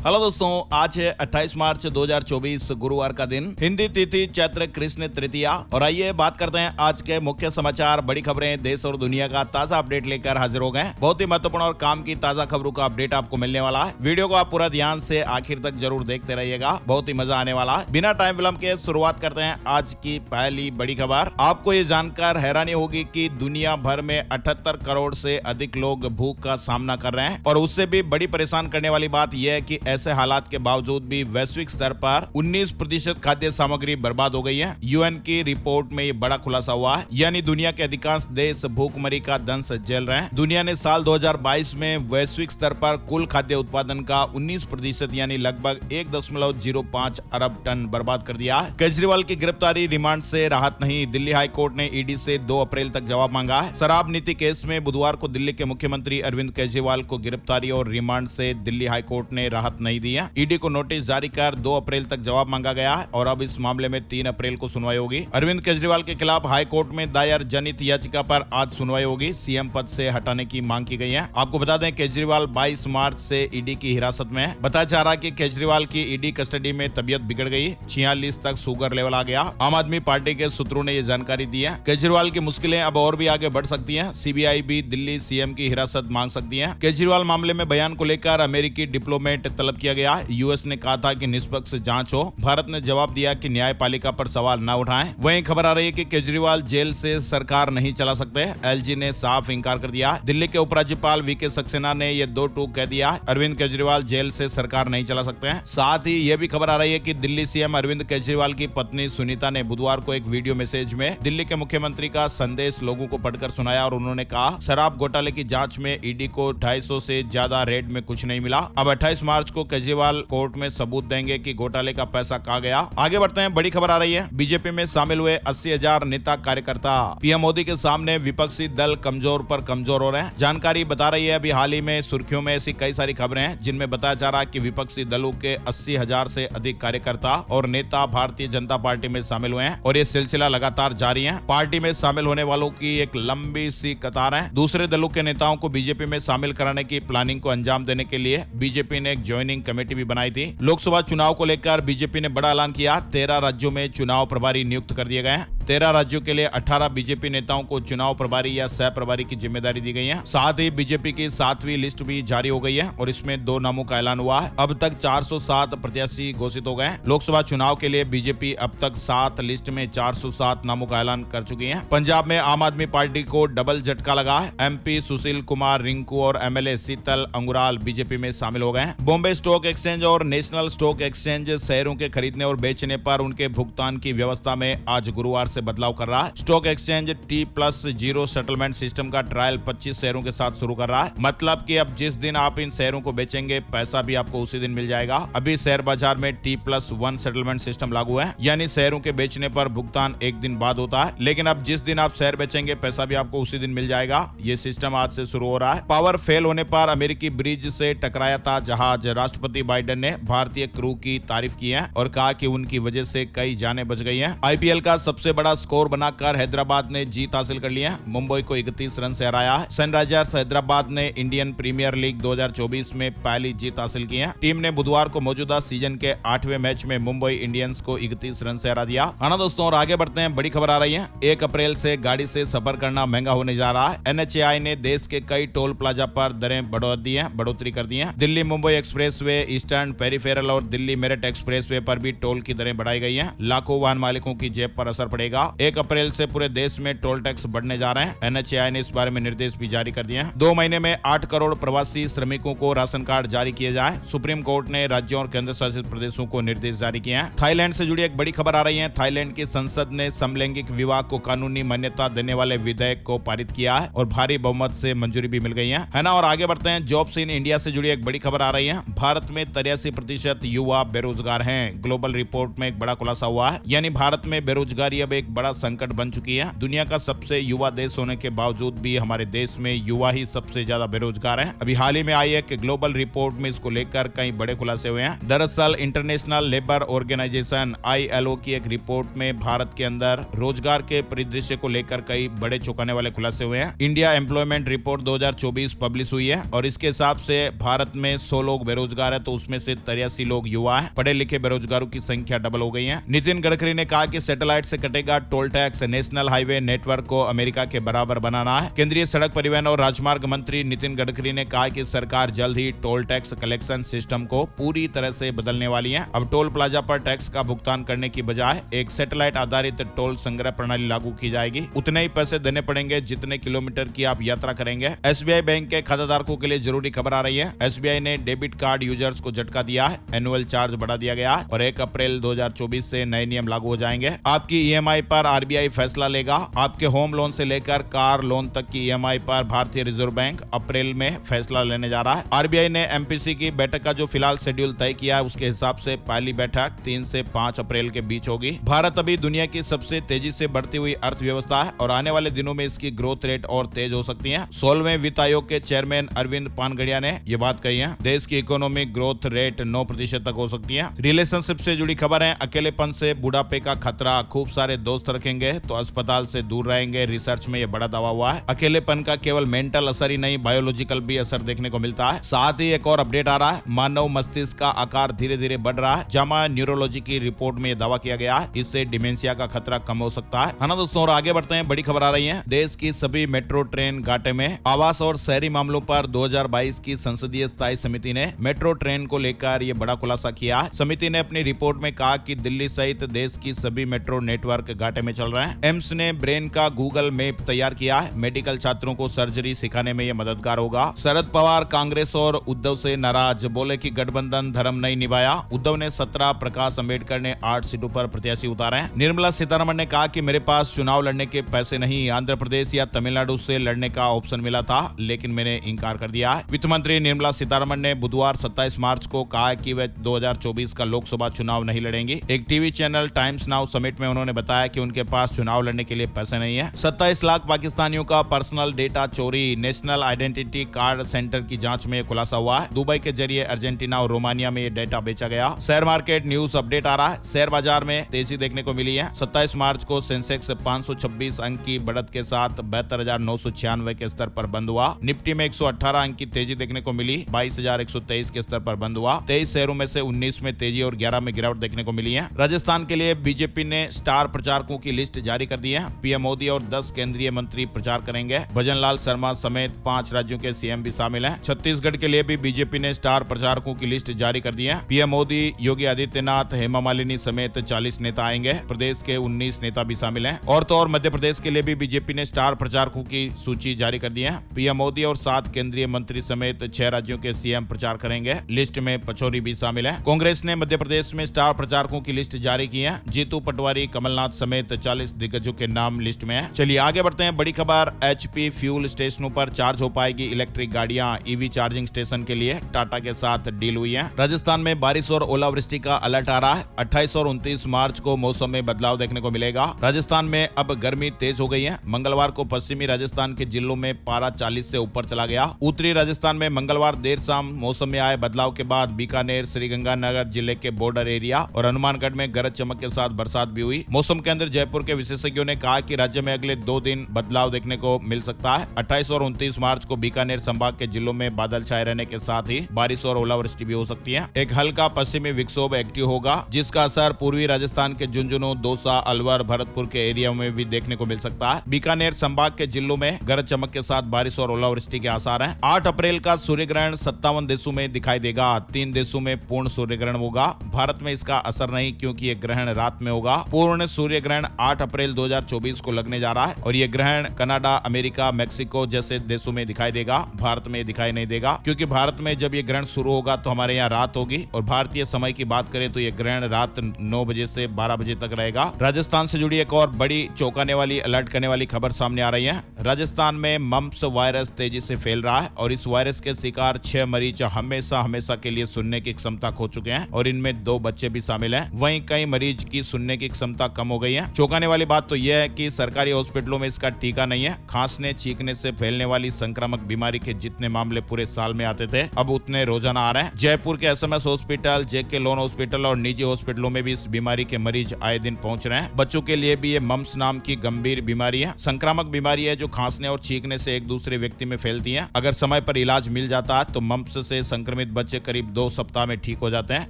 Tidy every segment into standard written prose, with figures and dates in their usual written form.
Hello दोस्तों, आज है 28 मार्च 2024 गुरुवार का दिन, हिंदी तिथि चैत्र कृष्ण तृतीया। और आइए बात करते हैं आज के मुख्य समाचार, बड़ी खबरें, देश और दुनिया का ताजा अपडेट लेकर हाजिर हो गए। बहुत ही महत्वपूर्ण और काम की ताजा खबरों का अपडेट आपको मिलने वाला है। वीडियो को आप पूरा ध्यान से आखिर तक जरूर देखते रहिएगा, बहुत ही मजा आने वाला है। बिना टाइम विलंब के शुरुआत करते हैं आज की पहली बड़ी खबर। आपको ये जानकर हैरानी होगी कि दुनिया भर में 78 करोड़ से अधिक लोग भूख का सामना कर रहे हैं। और उससे भी बड़ी परेशान करने वाली बात यह है कि ऐसे हालात के बावजूद भी वैश्विक स्तर पर 19% खाद्य सामग्री बर्बाद हो गई है। यूएन की रिपोर्ट में ये बड़ा खुलासा हुआ है, यानी दुनिया के अधिकांश देश भूखमरी का दंश झेल रहे हैं। दुनिया ने साल 2022 में वैश्विक स्तर पर कुल खाद्य उत्पादन का 19% यानी लगभग 1.05 अरब टन बर्बाद कर दिया है। केजरीवाल की गिरफ्तारी रिमांड से राहत नहीं, दिल्ली हाई कोर्ट ने ईडी से 2 अप्रैल तक जवाब मांगा है। शराब नीति केस में बुधवार को दिल्ली के मुख्यमंत्री अरविंद केजरीवाल को गिरफ्तारी और रिमांड से दिल्ली हाई कोर्ट ने राहत नहीं दी है। ईडी को नोटिस जारी कर 2 अप्रैल तक जवाब मांगा गया है और अब इस मामले में 3 अप्रैल को सुनवाई होगी। अरविंद केजरीवाल के खिलाफ हाई कोर्ट में दायर जनहित याचिका पर आज सुनवाई होगी। सीएम पद से हटाने की मांग की गई है। आपको बता दें, केजरीवाल 22 मार्च से ईडी की हिरासत में है। बताया जा रहा है कि केजरीवाल की ईडी कस्टडी में तबियत बिगड़ गई, 46 तक शुगर लेवल आ गया। आम आदमी पार्टी के सूत्रों ने यह जानकारी दी है। केजरीवाल की मुश्किलें अब और भी आगे बढ़ सकती हैं। सीबीआई भी दिल्ली सीएम की हिरासत मांग सकती है। केजरीवाल मामले में बयान को लेकर अमेरिकी डिप्लोमेट तलब किया गया। यूएस ने कहा था कि निष्पक्ष जांच हो। भारत ने जवाब दिया कि न्यायपालिका पर सवाल न उठाएं। वहीं खबर आ रही है कि केजरीवाल जेल से सरकार नहीं चला सकते। एलजी ने साफ इंकार कर दिया। दिल्ली के उपराज्यपाल वीके सक्सेना ने यह 2 टूक कह दिया। अरविंद केजरीवाल जेल से सरकार नहीं चला सकते हैं। साथ ही यह भी खबर आ रही है कि दिल्ली सीएम अरविंद केजरीवाल की पत्नी सुनीता ने बुधवार को एक वीडियो मैसेज में दिल्ली के मुख्यमंत्री का संदेश लोगों को पढ़कर सुनाया और उन्होंने कहा, शराब घोटाले की जांच में ईडी को 250 से ज्यादा रेड में कुछ नहीं मिला। अब 28 मार्च को केजरीवाल कोर्ट में सबूत देंगे कि घोटाले का पैसा कहां गया। आगे बढ़ते हैं, बड़ी खबर आ रही है। बीजेपी में शामिल हुए 80,000 नेता कार्यकर्ता। पीएम मोदी के सामने विपक्षी दल कमजोर पर कमजोर हो रहे हैं। जानकारी बता रही है, अभी हाल ही में सुर्खियों में ऐसी कई सारी खबरें हैं जिनमें बताया जा रहा है कि विपक्षी दलों के 80,000 से अधिक कार्यकर्ता और नेता भारतीय जनता पार्टी में शामिल हुए हैं और ये सिलसिला लगातार जारी है। पार्टी में शामिल होने वालों की एक लंबी सी कतार है। दूसरे दलों के नेताओं को बीजेपी में शामिल कराने की प्लानिंग को अंजाम देने के लिए बीजेपी ने एक ज्वाइनिंग कमेटी भी बनाई थी। लोकसभा चुनाव को लेकर बीजेपी ने बड़ा ऐलान किया। 13 राज्यों में चुनाव प्रभारी नियुक्त कर दिए गए हैं। 13 राज्यों के लिए 18 बीजेपी नेताओं को चुनाव प्रभारी या सह प्रभारी की जिम्मेदारी दी गई है। साथ ही बीजेपी की 7वीं लिस्ट भी जारी हो गई है और इसमें 2 नामों का ऐलान हुआ है। अब तक 407 प्रत्याशी घोषित हो गए हैं। लोकसभा चुनाव के लिए बीजेपी अब तक 7 लिस्ट में 407 नामों का ऐलान कर चुकी है। पंजाब में आम आदमी पार्टी को डबल झटका लगा है। एमपी सुशील कुमार रिंकू और एमएलए शीतल अंगुराल बीजेपी में शामिल हो गए हैं। बॉम्बे स्टॉक एक्सचेंज और नेशनल स्टॉक एक्सचेंज शेयरों के खरीदने और बेचने पर उनके भुगतान की व्यवस्था में आज गुरुवार से बदलाव कर रहा है। Stock exchange T+0 settlement system का ट्रायल 25 शेयरों के साथ शुरू कर रहा है। मतलब कि अब जिस दिन आप इन शेयरों को बेचेंगे, पैसा भी आपको उसी दिन मिल जाएगा। अभी शेयर बाजार में T+1 सेटलमेंट सिस्टम लागू है, यानी शेयरों के बेचने पर भुगतान एक दिन बाद होता है, लेकिन अब जिस दिन आप शेयर बेचेंगे, पैसा भी आपको उसी दिन मिल जाएगा। ये सिस्टम आज से शुरू हो रहा है। पावर फेल होने पर अमेरिकी ब्रिज से टकराया था जहाज। राष्ट्रपति बाइडेन ने भारतीय क्रू की तारीफ की है और कहा कि उनकी वजह से कई जानें बच गई हैं। आईपीएल का सबसे बड़ा स्कोर बनाकर हैदराबाद ने जीत हासिल कर ली है। मुंबई को 31 रन से हराया है। सनराइजर्स हैदराबाद ने इंडियन प्रीमियर लीग 2024 में पहली जीत हासिल की है। टीम ने बुधवार को मौजूदा सीजन के 8वें मैच में मुंबई इंडियंस को 31 रन से हरा दिया। हाँ दोस्तों, और आगे बढ़ते हैं, बड़ी खबर आ रही है। 1 अप्रैल से गाड़ी से सफर करना महंगा होने जा रहा है। एनएचएआई ने देश के कई टोल प्लाजा पर दरें बढ़ोतरी कर दी है। Delhi Mumbai expressway, eastern peripheral और दिल्ली मेरठ एक्सप्रेसवे पर भी टोल की दरें बढ़ाई गई हैं। लाखों वाहन मालिकों की जेब पर असर पड़ेगा। 1 अप्रैल से पूरे देश में टोल टैक्स बढ़ने जा रहे हैं। एनएचएआई ने इस बारे में निर्देश भी जारी कर दिए हैं। 2 महीने में 8 करोड़ प्रवासी श्रमिकों को राशन कार्ड जारी किए जाए। सुप्रीम कोर्ट ने राज्यों और केंद्र शासित प्रदेशों को निर्देश जारी किए हैं। थाईलैंड से जुड़ी एक बड़ी खबर आ रही है। थाईलैंड की संसद ने समलैंगिक विवाह को कानूनी मान्यता देने वाले विधेयक को पारित किया है और भारी बहुमत से मंजूरी भी मिल गई है ना। और आगे बढ़ते हैं, जॉब्स इन इंडिया से जुड़ी एक बड़ी खबर आ रही है। भारत में 83% युवा बेरोजगार हैं। ग्लोबल रिपोर्ट में एक बड़ा खुलासा हुआ है, यानी भारत में बेरोजगारी अब एक बड़ा संकट बन चुकी है। दुनिया का सबसे युवा देश होने के बावजूद भी हमारे देश में युवा ही सबसे ज्यादा बेरोजगार है। अभी हाल ही में आई एक ग्लोबल रिपोर्ट में इसको लेकर कई बड़े खुलासे हुए हैं। दरअसल इंटरनेशनल लेबर ऑर्गेनाइजेशन ILO की एक रिपोर्ट में भारत के अंदर रोजगार के परिदृश्य को लेकर कई बड़े चौंकाने वाले खुलासे हुए हैं। इंडिया एम्प्लॉयमेंट रिपोर्ट 2024 पब्लिश हुई है और इसके हिसाब से भारत में 100 लोग बेरोजगार है तो उसमें से 83 लोग युवा हैं। पढ़े लिखे बेरोजगारों की संख्या डबल हो गई है। नितिन गडकरी ने कहा कि सैटेलाइट से कटेगा toll tax, national highway network को अमेरिका के बराबर बनाना है। केंद्रीय सड़क परिवहन और राजमार्ग मंत्री नितिन गडकरी ने कहा कि सरकार जल्द ही टोल टैक्स कलेक्शन सिस्टम को पूरी तरह से बदलने वाली है। अब टोल प्लाजा पर टैक्स का भुगतान करने की बजाय एक सैटेलाइट आधारित टोल संग्रह प्रणाली लागू की जाएगी। उतने ही पैसे देने पड़ेंगे जितने किलोमीटर की आप यात्रा करेंगे। SBI बैंक के खाताधारकों के लिए जरूरी खबर आ रही है। SBI ने डेबिट कार्ड यूजर्स को झटका दिया है। एनुअल चार्ज बढ़ा दिया गया है और 1 अप्रैल 2024 से नए नियम लागू हो जाएंगे। आपकी EMI पर RBI फैसला लेगा। आपके होम लोन से लेकर कार लोन तक की EMI पर भारतीय रिजर्व बैंक अप्रैल में फैसला लेने जा रहा है। RBI ने MPC की बैठक का जो फिलहाल शेड्यूल तय किया है उसके हिसाब से पहली बैठक 3 से 5 अप्रैल के बीच होगी। भारत अभी दुनिया की सबसे तेजी से बढ़ती हुई अर्थव्यवस्था है और आने वाले दिनों में इसकी ग्रोथ रेट और तेज हो सकती है। 16वें वित्त आयोग के चेयरमैन अरविंद पानगड़िया ने यह बात कही है। देश की इकोनॉमिक ग्रोथ रेट 9% तक हो सकती है। रिलेशनशिप से जुड़ी खबर है। अकेलेपन से बुढ़ापे का खतरा, खूब सारे दोस्त रखेंगे तो अस्पताल से दूर रहेंगे। रिसर्च में यह बड़ा दावा हुआ है। अकेलेपन का केवल मेंटल असर ही नहीं, बायोलॉजिकल भी असर देखने को मिलता है। साथ ही एक और अपडेट आ रहा है। मानव मस्तिष्क का आकार धीरे धीरे बढ़ रहा है। जामा न्यूरोलॉजी की रिपोर्ट में यह दावा किया गया है। इससे डिमेंशिया का खतरा कम हो सकता है ना दोस्तों। और आगे बढ़ते हैं, बड़ी खबर आ रही है। देश की सभी मेट्रो ट्रेन घाटे में। आवास और शहरी मामलों पर 2022 की संसदीय स्थायी समिति ने मेट्रो ट्रेन को लेकर यह बड़ा खुलासा किया है। समिति ने अपनी रिपोर्ट में कहा कि दिल्ली सहित देश की सभी मेट्रो नेटवर्क घाटे में चल रहे हैं। एम्स ने ब्रेन का गूगल मैप तैयार किया है। मेडिकल छात्रों को सर्जरी सिखाने में यह मददगार होगा। शरद पवार कांग्रेस और उद्धव से नाराज, बोले कि गठबंधन धर्म नहीं निभाया। उद्धव ने 17, प्रकाश अंबेडकर ने 8 सीटों पर प्रत्याशी उतारे हैं। निर्मला सीतारमण ने कहा कि मेरे पास चुनाव लड़ने के पैसे नहीं, आंध्र प्रदेश या तमिलनाडु से लड़ने का ऑप्शन मिला था लेकिन मैंने इंकार कर दिया है। वित्त मंत्री निर्मला सीतारमण ने बुधवार 27 मार्च को कहा कि वे 2024 का लोकसभा चुनाव नहीं लड़ेंगी। एक TV channel times now summit में उन्होंने बताया कि उनके पास चुनाव लड़ने के लिए पैसे नहीं है। 27 लाख पाकिस्तानियों का पर्सनल डेटा चोरी, नेशनल आइडेंटिटी कार्ड सेंटर की जांच में खुलासा हुआ है। दुबई के जरिए अर्जेंटीना और रोमानिया में ये डेटा बेचा गया। शेयर मार्केट न्यूज अपडेट आ रहा है। शेयर बाजार में तेजी देखने को मिली है। 27 मार्च को सेंसेक्स 526 अंक की बढ़त के साथ 72,996 के स्तर पर बंद हुआ। निफ्टी में 118 अंक की तेजी देखने को मिली, 22,123 के स्तर पर बंद हुआ। 23 शहरों में से 19 में तेजी और 11 में गिरावट देखने को मिली है। राजस्थान के लिए बीजेपी ने स्टार प्रचारकों की लिस्ट जारी कर दी है। पीएम मोदी और 10 केंद्रीय मंत्री प्रचार करेंगे। भजनलाल शर्मा समेत 5 राज्यों के सीएम भी शामिल हैं। छत्तीसगढ़ के लिए भी बीजेपी ने स्टार प्रचारकों की लिस्ट जारी कर दी है। पीएम मोदी, योगी आदित्यनाथ, हेमा मालिनी समेत 40 नेता आएंगे। प्रदेश के 19 नेता भी शामिल हैं। और तो और मध्य प्रदेश के लिए भी बीजेपी ने स्टार प्रचारकों की सूची जारी कर दी है। पीएम मोदी और 7 केंद्रीय मंत्री समेत 6 राज्यों के सीएम प्रचार करेंगे। लिस्ट में पचौरी भी शामिल है। कांग्रेस ने मध्य प्रदेश में स्टार प्रचारकों की लिस्ट जारी की है। जीतू पटवारी, कमलनाथ समेत 40 दिग्गजों के नाम लिस्ट में है। चलिए आगे बढ़ते हैं, बड़ी खबर। HP फ्यूल स्टेशनों पर चार्ज हो पाएगी इलेक्ट्रिक गाड़ियां। ईवी चार्जिंग स्टेशन के लिए टाटा के साथ डील हुई है। राजस्थान में बारिश और ओलावृष्टि का अलर्ट आ रहा है। 28 और 29 मार्च को मौसम में बदलाव देखने को मिलेगा। राजस्थान में अब गर्मी तेज हो गई है। मंगलवार को पश्चिमी राजस्थान के जिलों में पारा 40 से ऊपर चला गया। उत्तरी राजस्थान में मंगलवार देर शाम मौसम में आए बदलाव के बाद बीकानेर, श्रीगंगानगर जिले के बॉर्डर एरिया और हनुमानगढ़ में गरज चमक के साथ बरसात भी हुई। मौसम केंद्र जयपुर के विशेषज्ञों ने कहा कि राज्य में अगले 2 दिन बदलाव देखने को मिल सकता है। 28 और 29 मार्च को बीकानेर संभाग के जिलों में बादल छाए रहने के साथ ही बारिश और ओलावृष्टि भी हो सकती है। एक हल्का पश्चिमी विक्षोभ एक्टिव होगा जिसका असर पूर्वी राजस्थान के झुंझुनू, दौसा, अलवर, भरतपुर के एरिया में भी देखने को मिल सकता है। बीकानेर संभाग के जिलों में गरज चमक के साथ बारिश और ओलावृष्टि के आसार हैं। 8 अप्रैल का सूर्य ग्रहण 57 देशों में दिखाई देगा। 3 देशों में पूर्ण सूर्य ग्रहण होगा। भारत में इसका असर नहीं क्योंकि ये ग्रहण रात में होगा। पूर्ण सूर्य ग्रहण 8 अप्रैल 2024 को लगने जा रहा है और ये ग्रहण कनाडा, अमेरिका, मेक्सिको जैसे देशों में दिखाई देगा। भारत में दिखाई नहीं देगा क्योंकि भारत में जब ये ग्रहण शुरू होगा तो हमारे यहाँ रात होगी और भारतीय समय की बात करें तो ये ग्रहण रात 9 बजे से 12 बजे तक रहेगा। राजस्थान से जुड़ी एक और बड़ी चौंकाने वाली, अलर्ट करने वाली खबर सामने आ रही है। राजस्थान में मम्प्स वायरस तेजी से फैल रहा है और इस वायरस के शिकार 6 मरीज हमेशा के लिए सुनने की क्षमता खो चुके हैं और इनमें 2 बच्चे भी शामिल हैं। वहीं कई मरीज की सुनने की क्षमता कम हो गई गई है। चौंकाने वाली बात तो यह है कि सरकारी हॉस्पिटलों में इसका टीका नहीं है। खांसने छींकने से फैलने वाली संक्रामक बीमारी के जितने मामले पूरे साल में आते थे, अब उतने रोजाना आ रहे हैं। जयपुर के एसएमएस हॉस्पिटल, जेके लोन हॉस्पिटल और निजी हॉस्पिटलों में भी इस बीमारी के मरीज आए दिन पहुंच रहे हैं। बच्चों के लिए भी ये मम्प्स नाम की गंभीर बीमारी है। संक्रामक बीमारी है जो खांसने और छींकने से एक दूसरे व्यक्ति में फैलती है। अगर समय पर इलाज मिल जाता है तो मम्प्स से संक्रमित बच्चे करीब 2 सप्ताह में ठीक हो जाते हैं।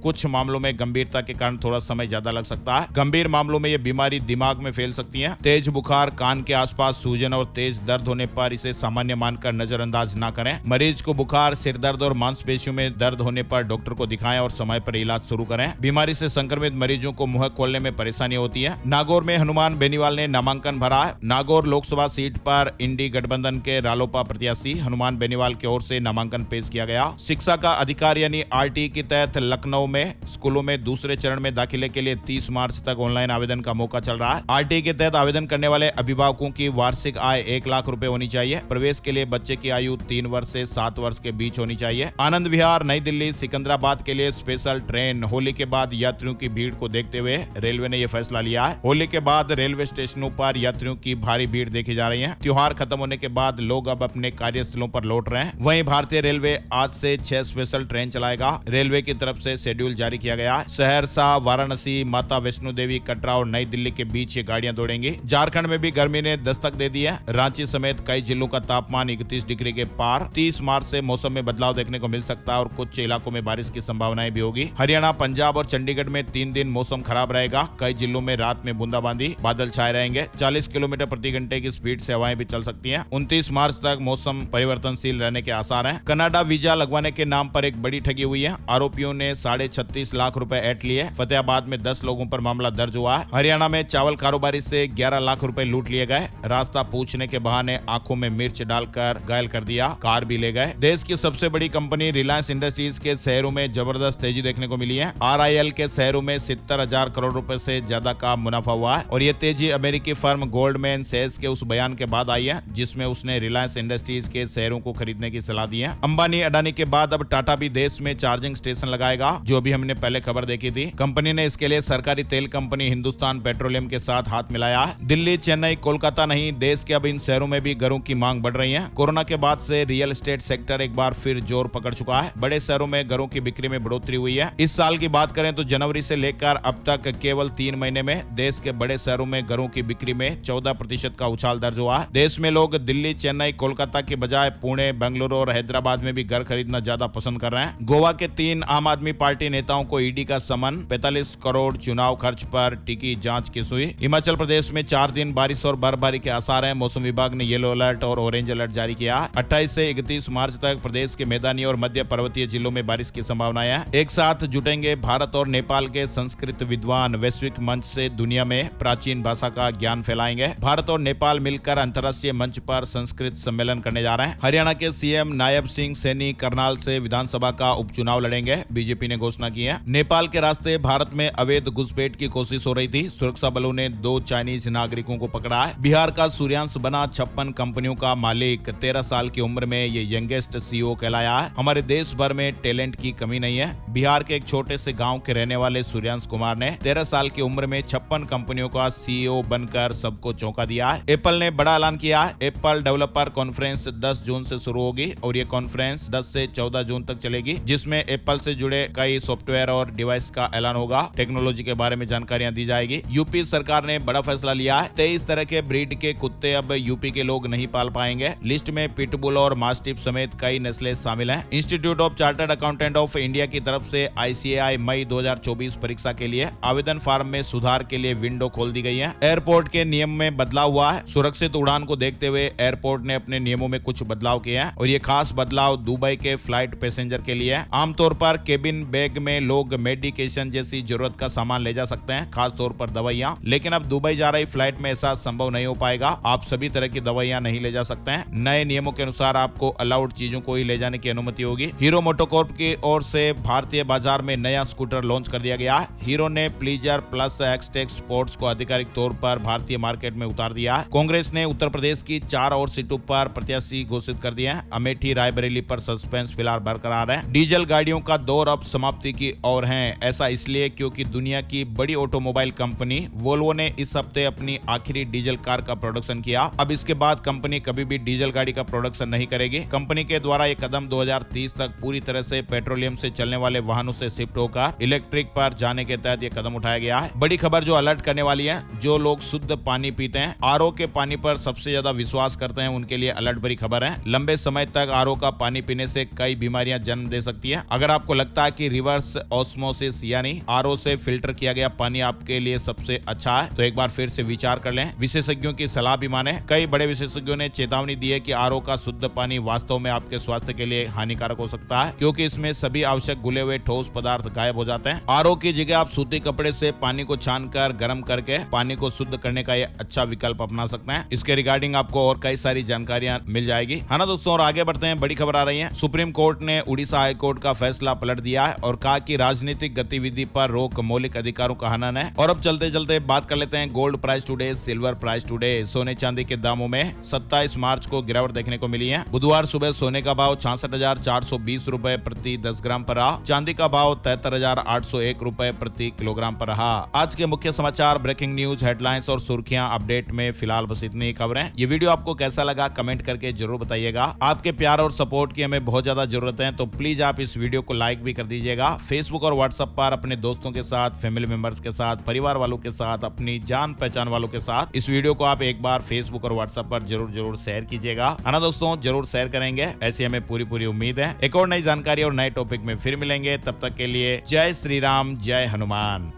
कुछ मामलों में गंभीरता के कारण थोड़ा समय ज्यादा लग सकता है। गंभीर मामलों में ये बीमारी दिमाग में फैल सकती है। तेज बुखार, कान के आसपास सूजन और तेज दर्द होने पर इसे सामान्य मानकर नजरअंदाज न करें। मरीज को बुखार, सिर दर्द और मांसपेशियों में दर्द होने पर डॉक्टर को दिखाएं और समय पर इलाज शुरू करें। बीमारी से संक्रमित मरीजों को मुंह खोलने में परेशानी होती है। नागौर में हनुमान बेनीवाल ने नामांकन भरा है। नागौर लोकसभा सीट पर इंडी गठबंधन के रालोपा प्रत्याशी हनुमान बेनीवाल की ओर से नामांकन पेश किया गया। शिक्षा का अधिकार यानी आरटी के तहत लखनऊ में स्कूलों में दूसरे चरण में दाखिले के लिए 30 मार्च तक ऑनलाइन आवेदन का मौका चल रहा है। आरटी के तहत आवेदन करने वाले अभिभावकों की वार्षिक आय 1 लाख रुपए होनी चाहिए। प्रवेश के लिए बच्चे की आयु 3 वर्ष से 7 वर्ष के बीच होनी चाहिए। आनंद विहार, नई दिल्ली, सिकंदराबाद के लिए स्पेशल ट्रेन। होली के बाद यात्रियों की भीड़ को देखते हुए रेलवे ने यह फैसला लिया है। होली के बाद रेलवे स्टेशनों पर यात्रियों की भारी भीड़ देखी जा रही है। त्योहार खत्म होने के बाद लोग अब अपने कार्यस्थलों पर लौट रहे हैं। वहीं भारतीय रेलवे आज से 6 स्पेशल ट्रेन चलाएगा। रेलवे की तरफ से शेड्यूल जारी किया गया है। सहरसा, वाराणसी, माता वैष्णो देवी, कटरा और नई दिल्ली के बीच ये गाड़ियां दौड़ेंगी। झारखंड में भी गर्मी ने दस्तक दे दी है। रांची समेत कई जिलों का तापमान 31 डिग्री के पार। 30 मार्च से मौसम में बदलाव देखने को मिल सकता है और कुछ इलाकों में बारिश की संभावनाएं भी होगी। हरियाणा, पंजाब और चंडीगढ़ में 3 दिन मौसम खराब रहेगा। कई जिलों में रात में बूंदाबांदी, बादल छाए रहेंगे। 40 किलोमीटर प्रति घंटे की स्पीड से हवाएं भी चल सकती हैं। 29 मार्च तक मौसम परिवर्तनशील रहने के आसार हैं। कनाडा वीजा लगवाने के नाम पर एक बड़ी ठगी हुई है। आरोपियों ने 36.5 लाख रुपए ऐंठ लिए। फतेहाबाद में 10 लोगों पर मामला दर्ज हुआ है। हरियाणा में चावल कारोबारी से 11 लाख रुपए लूट लिए गए। रास्ता पूछने के बहाने आंखों में मिर्च डालकर घायल कर दिया, कार भी ले गए। देश की सबसे बड़ी कंपनी रिलायंस इंडस्ट्रीज के शेयरों में जबरदस्त तेजी देखने को मिली है। RIL के शेयरों में 70,000 करोड़ रुपए से ज्यादा का मुनाफा हुआ है और ये तेजी अमेरिकी फर्म गोल्डमैन सैक्स के उस बयान के बाद आई है जिसमें उसने रिलायंस इंडस्ट्रीज के शेयरों को खरीदने की सलाह दी है। अंबानी, अडानी के बाद अब टाटा भी देश में चार्जिंग स्टेशन लगाएगा, जो भी हमने पहले खबर देखी थी। कंपनी ने इसके लिए सरकारी तेल कंपनी हिंदुस्तान पेट्रोलियम के साथ हाथ मिलाया है। दिल्ली, चेन्नई, कोलकाता नहीं, देश के अब इन शहरों में भी घरों की मांग बढ़ रही है। कोरोना के बाद से रियल एस्टेट सेक्टर एक बार फिर जोर पकड़ चुका है। बड़े शहरों में घरों की बिक्री में बढ़ोतरी हुई है। इस साल की बात करें तो जनवरी से लेकर अब तक केवल 3 महीने में देश के बड़े शहरों में घरों की बिक्री में 14% का उछाल दर्ज हुआ है। देश में लोग दिल्ली, चेन्नई, कोलकाता के बजाय पुणे, बेंगलुरु और हैदराबाद में भी घर खरीदना ज्यादा पसंद कर रहे हैं। गोवा के 3 आम आदमी पार्टी नेताओं को ईडी का समन। 45 करोड़ चुनाव खर्च पर टिकी जांच की सुई। हिमाचल प्रदेश में 4 दिन बारिश और बर्फबारी के आसार हैं। मौसम विभाग ने येलो अलर्ट और ऑरेंज अलर्ट जारी किया। 28 से 31 मार्च तक प्रदेश के मैदानी और मध्य पर्वतीय जिलों में बारिश की संभावना है। एक साथ जुटेंगे भारत और नेपाल के संस्कृत विद्वान। वैश्विक मंच से दुनिया में प्राचीन भाषा का ज्ञान फैलाएंगे। भारत और नेपाल मिलकर अंतर्राष्ट्रीय मंच पर संस्कृत सम्मेलन करने जा रहे हैं। हरियाणा के सीएम नायब सिंह सैनी करनाल से विधानसभा का उपचुनाव लड़ेंगे, बीजेपी ने घोषणा की है। नेपाल के रास्ते भारत में अवैध घुसपैठ की कोशिश हो रही थी। सुरक्षा बलों ने 2 चाइनीज नागरिकों को पकड़ा है। बिहार का सूर्यांश बना 56 कंपनियों का मालिक। 13 साल की उम्र में ये यंगेस्ट सीईओ कहलाया है। हमारे देश भर में टैलेंट की कमी नहीं है। बिहार के एक छोटे से गांव के रहने वाले सूर्यांश कुमार ने 13 साल की उम्र में 56 कंपनियों का सीईओ बनकर सबको चौंका दिया है। एप्पल ने बड़ा ऐलान किया है। एप्पल डेवलपर कॉन्फ्रेंस 10 जून से शुरू होगी और ये कॉन्फ्रेंस 10 से 14 जून तक चलेगी, जिसमें एप्पल से जुड़े कई सॉफ्टवेयर और डिवाइस का ऐलान होगा। टेक्नोलॉजी के बारे में जानकारियां दी जाएगी। यूपी सरकार ने बड़ा फैसला लिया है। 23 तरह के ब्रीड के कुत्ते अब यूपी के लोग नहीं पाल पाएंगे। लिस्ट में पिटबुल और मास्टिफ समेत कई नस्लें शामिल हैं। Institute of chartered accountant of India की तरफ से ICAI मई 2024 परीक्षा के लिए आवेदन फॉर्म में सुधार के लिए विंडो खोल दी गई है। एयरपोर्ट के नियम में बदलाव हुआ है। सुरक्षित उड़ान को देखते हुए एयरपोर्ट ने अपने नियमों में कुछ बदलाव किए हैं और ये खास बदलाव दुबई के फ्लाइट पैसेंजर के लिए है। आमतौर पर केबिन बैग में लोग मेडिकेशन जैसी जरूरत का सामान ले जा सकते हैं, खास तौर पर दवाइयां, लेकिन अब दुबई जा रही फ्लाइट में ऐसा संभव नहीं हो पाएगा। आप सभी तरह की दवाइयां नहीं ले जा सकते हैं। नए नियमों के अनुसार आपको अलाउड चीजों को ही ले जाने की अनुमति होगी। हीरो मोटोकॉर्प की ओर से भारतीय बाजार में नया स्कूटर लॉन्च कर दिया गया है। हीरो ने प्लीजर प्लस एक्सटेक स्पोर्ट्स को आधिकारिक तौर पर भारतीय मार्केट में उतार दिया है। कांग्रेस ने उत्तर प्रदेश की 4 और सीटों पर प्रत्याशी घोषित कर दिए हैं। अमेठी, रायबरेली पर सस्पेंस फिलहाल बरकरार है। डीजल गाड़ियों का दौर अब समाप्ति की ओर है। ऐसा इसलिए क्योंकि दुनिया की बड़ी ऑटोमोबाइल कंपनी वोल्वो ने इस हफ्ते अपनी आखिरी डीजल कार का प्रोडक्शन किया। अब इसके बाद कंपनी कभी भी डीजल गाड़ी का प्रोडक्शन नहीं करेगी। कंपनी के द्वारा ये कदम 2030 तक पूरी तरह से पेट्रोलियम से चलने वाले वाहनों से शिफ्ट होकर इलेक्ट्रिक पर जाने के तहत ये कदम उठाया गया है। बड़ी खबर जो अलर्ट करने वाली है, जो लोग शुद्ध पानी पीते हैं, आरओ के पानी पर सबसे ज्यादा विश्वास करते हैं, उनके लिए अलर्ट भरी खबर है। लंबे समय तक आरओ का पानी पीने से कई बीमारियां जन्म दे सकती है। अगर आपको लगता है कि रिवर्स ऑस्मोसिस यानी आरओ से फिल्टर किया गया पानी आपके लिए सबसे अच्छा है, तो एक बार फिर से विचार कर लें। विशेषज्ञों की सलाह भी माने। कई बड़े विशेषज्ञों ने चेतावनी दी है कि आरओ का शुद्ध पानी वास्तव में आपके स्वास्थ्य के लिए हानिकारक हो सकता है, क्योंकि इसमें सभी आवश्यक घुले हुए ठोस पदार्थ गायब हो जाते हैं। आरओ की जगह आप सूती कपड़े से पानी को छानकर गर्म करके पानी को शुद्ध करने का ये अच्छा विकल्प अपना सकते हैं। इसके रिगार्डिंग आपको और कई सारी जानकारियां मिल जाएगी, है ना दोस्तों। और आगे बढ़ते हैं, बड़ी खबर आ रही है। सुप्रीम कोर्ट ने उड़ीसा हाई कोर्ट का फैसला पलट दिया है और कहा कि राजनीतिक गतिविधि पर रोक मौलिक अधिकारों का हनन है। और अब चलते चलते बात कर लेते हैं gold price today, silver price today. सोने चांदी के दामों में 27 मार्च को गिरावट देखने को मिली है। बुधवार सुबह सोने का भाव 66,420 रुपए प्रति 10 ग्राम पर रहा। चांदी का भाव 73,801 रुपए प्रति किलोग्राम पर रहा। आज के मुख्य समाचार, ब्रेकिंग न्यूज, हेडलाइंस और सुर्खियां अपडेट में फिलहाल बस इतनी खबरें। ये वीडियो आपको कैसा लगा कमेंट करके जरूर बताइएगा। आपके प्यार और सपोर्ट की हमें बहुत ज्यादा जरूरत है, तो प्लीज आप इस वीडियो को लाइक भी कर दीजिएगा। फेसबुक और व्हाट्सएप पर अपने दोस्तों के साथ, फैमिली मेंबर्स के साथ, परिवार वालों के साथ, अपनी जान पहचान वालों के साथ इस वीडियो को आप एक बार फेसबुक और व्हाट्सएप पर जरूर शेयर कीजिएगा, है ना दोस्तों। जरूर शेयर करेंगे, ऐसी हमें पूरी उम्मीद है। एक और नई जानकारी और नए टॉपिक में फिर मिलेंगे, तब तक के लिए जय श्री राम, जय हनुमान।